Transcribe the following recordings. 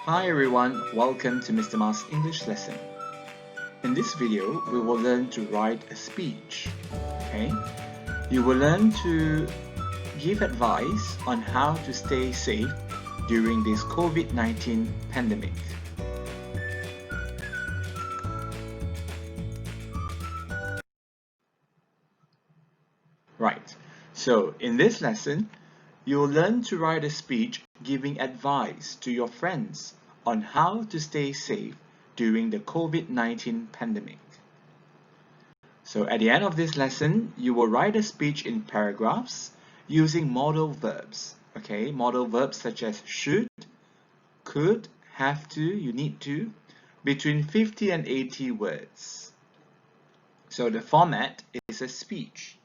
Hi everyone, welcome to Mr. Ma's English lesson. In this video, we will learn to write a speech. Okay? You will learn to give advice on how to stay safe during this COVID-19 pandemic. Right. So, in this lesson, you will learn to write a speech giving advice to your friends on how to stay safe during the COVID-19 pandemic. So at the end of this lesson, you will write a speech in paragraphs using modal verbs. Okay, modal verbs such as should, could, have to, you need to, between 50 and 80 words. So the format is a speech,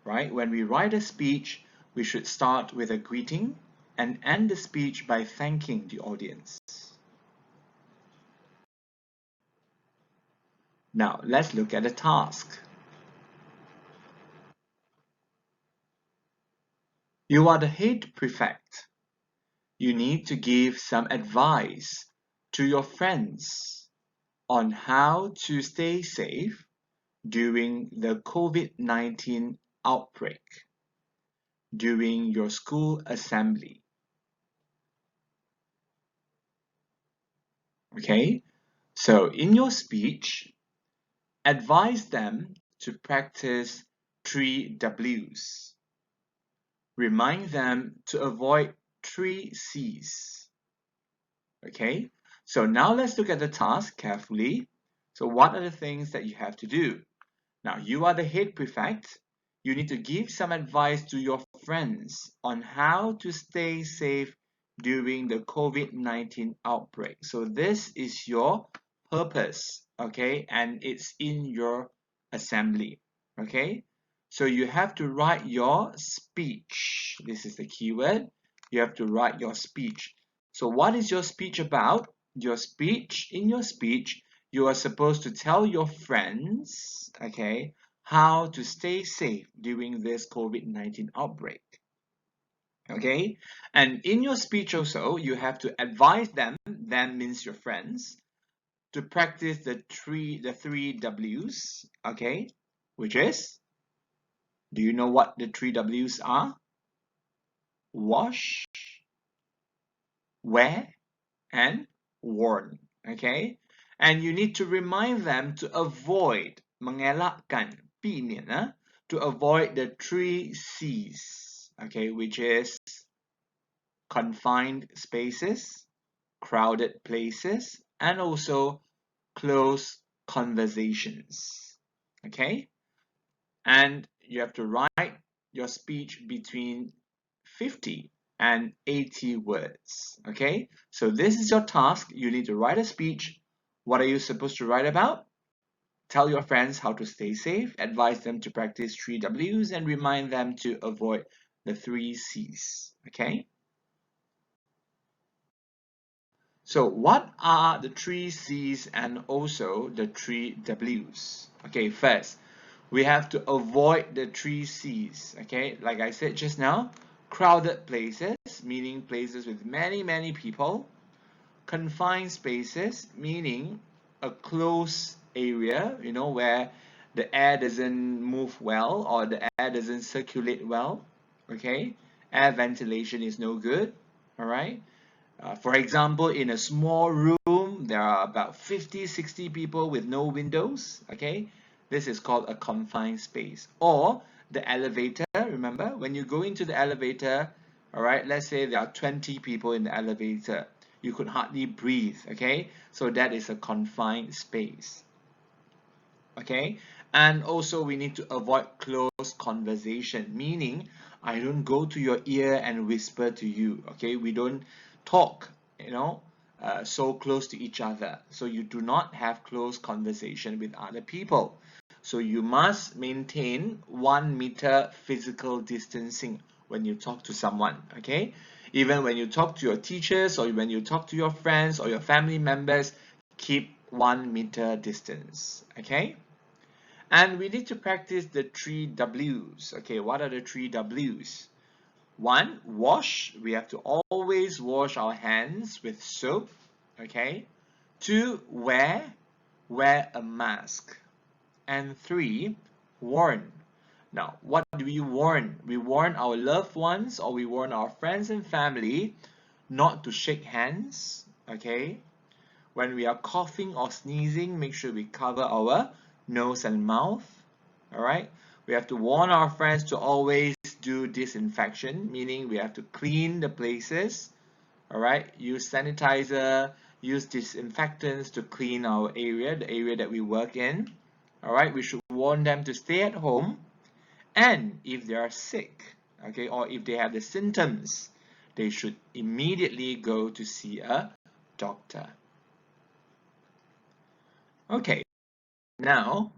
right? When we write a speech, we should start with a greeting and end the speech by thanking the audience. Now, let's look at the task. You are the head prefect. You need to give some advice to your friends on how to stay safe during the COVID-19 outbreak during your school assembly. Okay, so in your speech, advise them to practice 3 Ws. Remind them to avoid 3 Cs. Okay, so now let's look at the task carefully. So what are the things that you have to do? Now, you are the head prefect. You need to give some advice to your friends on how to stay safe during the COVID-19 outbreak. So this is your purpose, okay? And it's in your assembly, okay? So you have to write your speech. This is the keyword. You have to write your speech. So what is your speech about? In your speech, you are supposed to tell your friends, okay, how to stay safe during this COVID-19 outbreak. Okay, and in your speech also, you have to advise them, that means your friends, to practice the three W's, okay, which is, do you know what the 3 W's are? Wash, wear, and warn, okay? And you need to remind them to avoid, mengelakkan, 避免, to avoid the 3 C's, okay, which is confined spaces, crowded places, and also close conversations, okay? And you have to write your speech between 50 and 80 words, okay? So this is your task. You need to write a speech. What are you supposed to write about? Tell your friends how to stay safe, advise them to practice 3 W's, and remind them to avoid the 3 C's, okay? So what are the 3 C's and also the 3 W's? Okay, first, we have to avoid the 3 C's, okay? Like I said just now, crowded places, meaning places with many people. Confined spaces, meaning a closed area, you know, where the air doesn't move well or the air doesn't circulate well, okay? Air ventilation is no good, all right? For example, in a small room, there are about 50, 60 people with no windows, okay? This is called a confined space. Or the elevator, remember, when you go into the elevator, all right, let's say there are 20 people in the elevator. You could hardly breathe, okay? So that is a confined space, okay? And also we need to avoid close conversation, meaning I don't go to your ear and whisper to you, okay? We don't talk, you know, so close to each other. So you do not have close conversation with other people. So you must maintain 1 meter physical distancing when you talk to someone, okay? Even when you talk to your teachers or when you talk to your friends or your family members, keep 1 meter distance, okay? And we need to practice the 3 W's. Okay, what are the 3 W's? 1, wash. We have to always wash our hands with soap. Okay. 2, wear a mask. And 3, warn. Now, what do we warn? We warn our loved ones, or we warn our friends and family not to shake hands. Okay. When we are coughing or sneezing, make sure we cover our nose and mouth. All right. We have to warn our friends to always do disinfection, meaning we have to clean the places. All right. Use sanitizer, use disinfectants to clean our area, the area that we work in. All right. We should warn them to stay at home, and if they are sick, okay, or if they have the symptoms, they should immediately go to see a doctor. Okay, now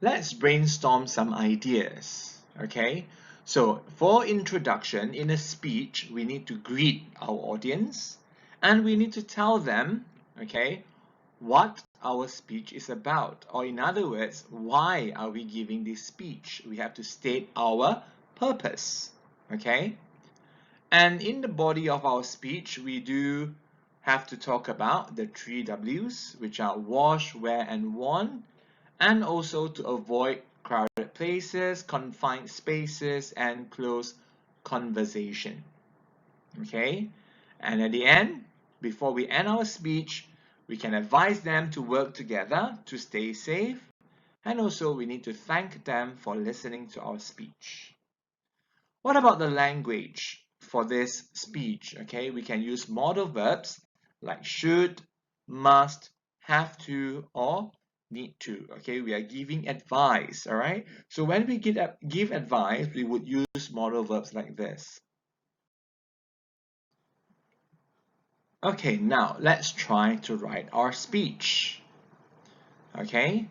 let's brainstorm some ideas. Okay, so for introduction, in a speech, we need to greet our audience and we need to tell them, okay, what our speech is about, or in other words, why are we giving this speech? We have to state our purpose. Okay, and in the body of our speech, we do have to talk about the 3 W's, which are wash, wear, and warn, and also to avoid crowded places, confined spaces, and close conversation. Okay, and at the end, before we end our speech, we can advise them to work together to stay safe, and also we need to thank them for listening to our speech. What about the language for this speech? Okay, we can use modal verbs like should, must, have to, or need to. Okay, we are giving advice. All right, so when we give advice, we would use modal verbs like this. Okay, now let's try to write our speech. Okay,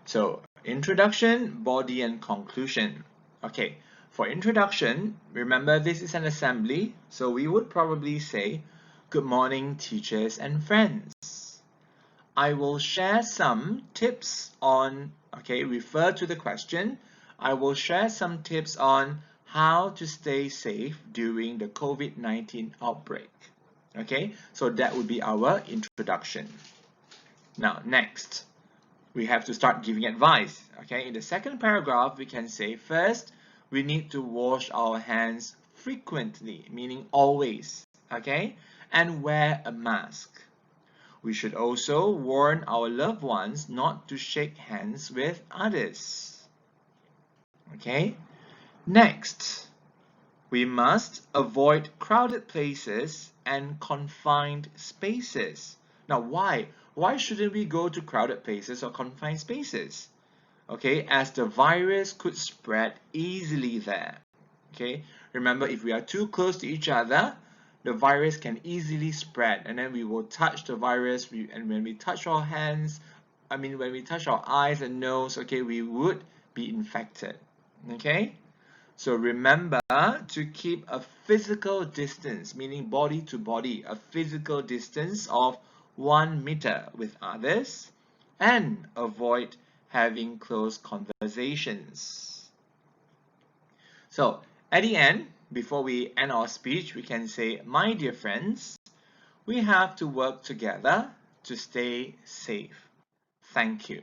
so introduction, body, and conclusion. Okay, for introduction, remember this is an assembly, so we would probably say, good morning, teachers and friends. I will share some tips on, okay, refer to the question. I will share some tips on how to stay safe during the COVID-19 outbreak. Okay, so that would be our introduction. Now, next, we have to start giving advice. Okay, in the second paragraph, we can say first, we need to wash our hands frequently, meaning always, okay, and wear a mask. We should also warn our loved ones not to shake hands with others. Okay, next, we must avoid crowded places and confined spaces. Now, why? Why shouldn't we go to crowded places or confined spaces? Okay, as the virus could spread easily there. Okay, remember, if we are too close to each other, the virus can easily spread, and then we will touch the virus, and when we touch our hands, when we touch our eyes and nose, okay, we would be infected. Okay, so remember to keep a physical distance, meaning body to body, a physical distance of 1 meter with others, and avoid having close conversations. So at the end, before we end our speech, we can say, my dear friends, we have to work together to stay safe. Thank you.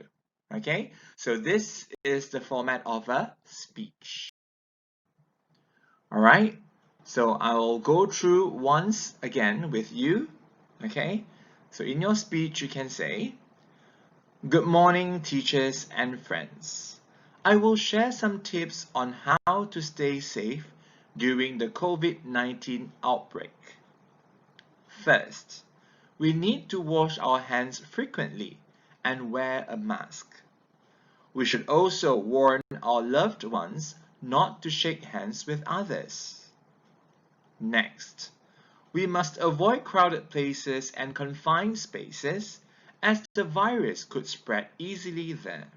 Okay, so this is the format of a speech. All right, so I will go through once again with you. Okay, so in your speech, you can say, good morning, teachers and friends. I will share some tips on how to stay safe during the COVID-19 outbreak. First, we need to wash our hands frequently and wear a mask. We should also warn our loved ones not to shake hands with others. Next, we must avoid crowded places and confined spaces as the virus could spread easily there.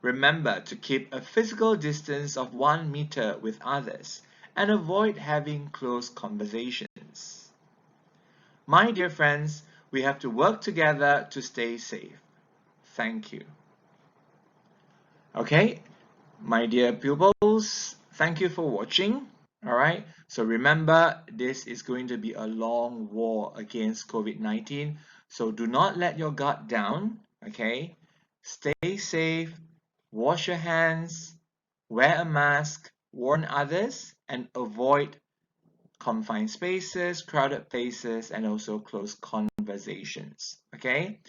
Remember to keep a physical distance of 1 meter with others and avoid having close conversations. My dear friends, we have to work together to stay safe. Thank you. Okay, my dear pupils, thank you for watching. All right, so remember, this is going to be a long war against COVID-19. So do not let your guard down, okay? Stay safe, wash your hands, wear a mask, warn others, and avoid confined spaces, crowded places, and also close conversations, okay?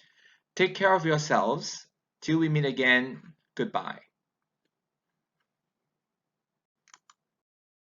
Take care of yourselves. Till we meet again, goodbye.